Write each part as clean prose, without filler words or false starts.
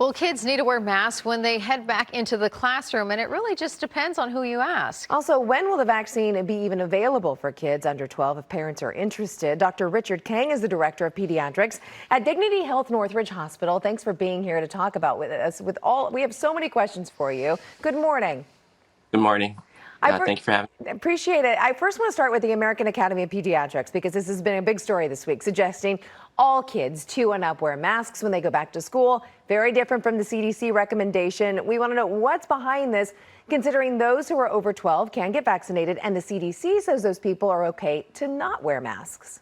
Well, kids need to wear masks when they head back into the classroom, and it really just depends on who you ask. Also, when will the vaccine be even available for kids under 12 if parents are interested? Dr. Richard Kang is the director of pediatrics at Dignity Health Northridge Hospital. Thanks for being here to talk about with us. We have so many questions for you. Good morning. Good morning. Thank you for having me. Appreciate it. I first want to start with the American Academy of Pediatrics because this has been a big story this week, suggesting all kids 2 and up wear masks when they go back to school. Very different from the CDC recommendation. We want to know what's behind this, considering those who are over 12 can get vaccinated, and the CDC says those people are okay to not wear masks.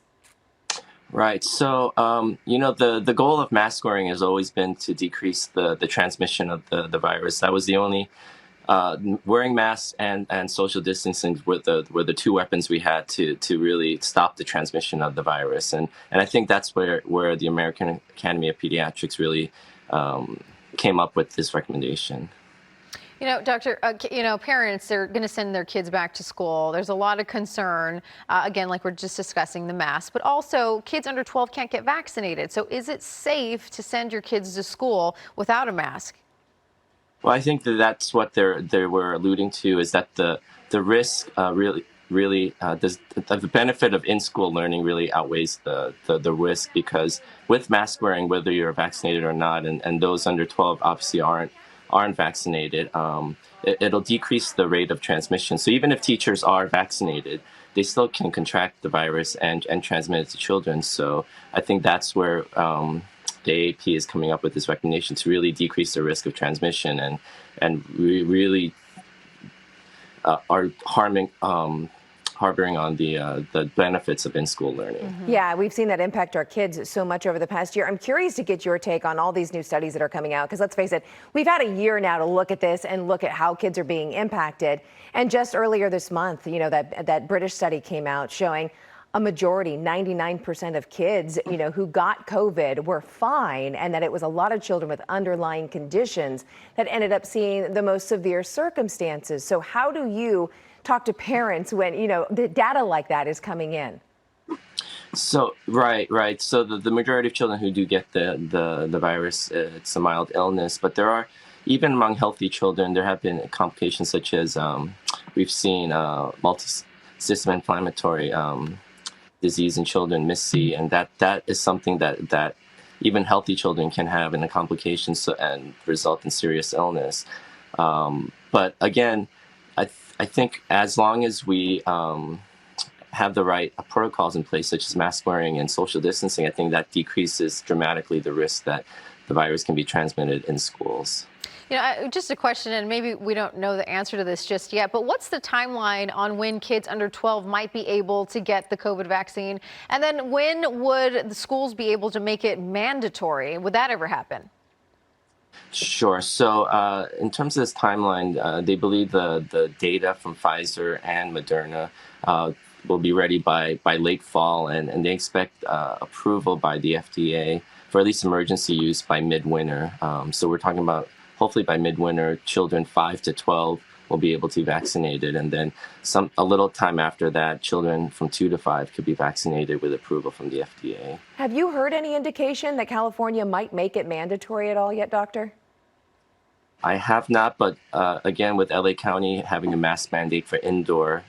Right. So, the goal of mask wearing has always been to decrease the transmission of the virus. That was the only wearing masks and social distancing were the two weapons we had to really stop the transmission of the virus. And I think that's where the American Academy of Pediatrics really came up with this recommendation. You know, doctor, parents, they're going to send their kids back to school. There's a lot of concern, again, like we're just discussing the mask, but also kids under 12 can't get vaccinated. So is it safe to send your kids to school without a mask? Well, I think that's what they were alluding to, is that the risk really does the benefit of in-school learning really outweighs the risk, because with mask wearing, whether you're vaccinated or not, and those under 12 obviously aren't vaccinated, it'll decrease the rate of transmission. So even if teachers are vaccinated, they still can contract the virus and transmit it to children. So I think that's where the AAP is coming up with this recommendation to really decrease the risk of transmission, and we really are harboring on the benefits of in-school learning. Mm-hmm. Yeah, we've seen that impact our kids so much over the past year. I'm curious to get your take on all these new studies that are coming out, because let's face it, we've had a year now to look at this and look at how kids are being impacted. And just earlier this month, that British study came out showing a majority, 99% of kids, who got COVID were fine, and that it was a lot of children with underlying conditions that ended up seeing the most severe circumstances. So how do you talk to parents when, the data like that is coming in? So, right. So the majority of children who do get the virus, it's a mild illness, but there are, even among healthy children, there have been complications such as we've seen multi-system inflammatory disease in children, MIS-C, and that is something that even healthy children can have in a complication and result in serious illness. But again, I think as long as we have the right protocols in place, such as mask wearing and social distancing, I think that decreases dramatically the risk that the virus can be transmitted in schools. Just a question, and maybe we don't know the answer to this just yet, but what's the timeline on when kids under 12 might be able to get the COVID vaccine? And then when would the schools be able to make it mandatory? Would that ever happen? Sure. So in terms of this timeline, they believe the data from Pfizer and Moderna will be ready by late fall, and they expect approval by the FDA for at least emergency use by midwinter. So we're talking about hopefully by midwinter, children 5 to 12 will be able to be vaccinated, and then a little time after that, children from 2 to 5 could be vaccinated with approval from the FDA. Have you heard any indication that California might make it mandatory at all yet, doctor? I have not, but again, with LA County having a mask mandate for indoor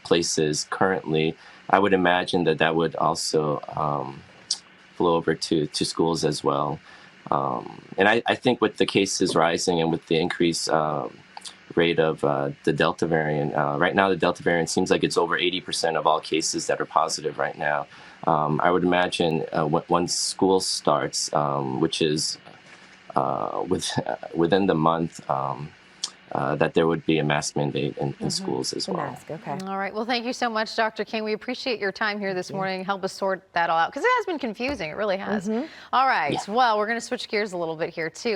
places currently, I would imagine that would also flow over to schools as well. And I think with the cases rising and with the increased rate of the Delta variant, right now the Delta variant seems like it's over 80% of all cases that are positive right now. I would imagine once school starts, which is within the month, that there would be a mask mandate in schools as well. Mask, okay. All right. Well, thank you so much, Dr. King. We appreciate your time here this morning. Help us sort that all out, because it has been confusing. It really has. All right. Yeah. Well, we're going to switch gears a little bit here, too.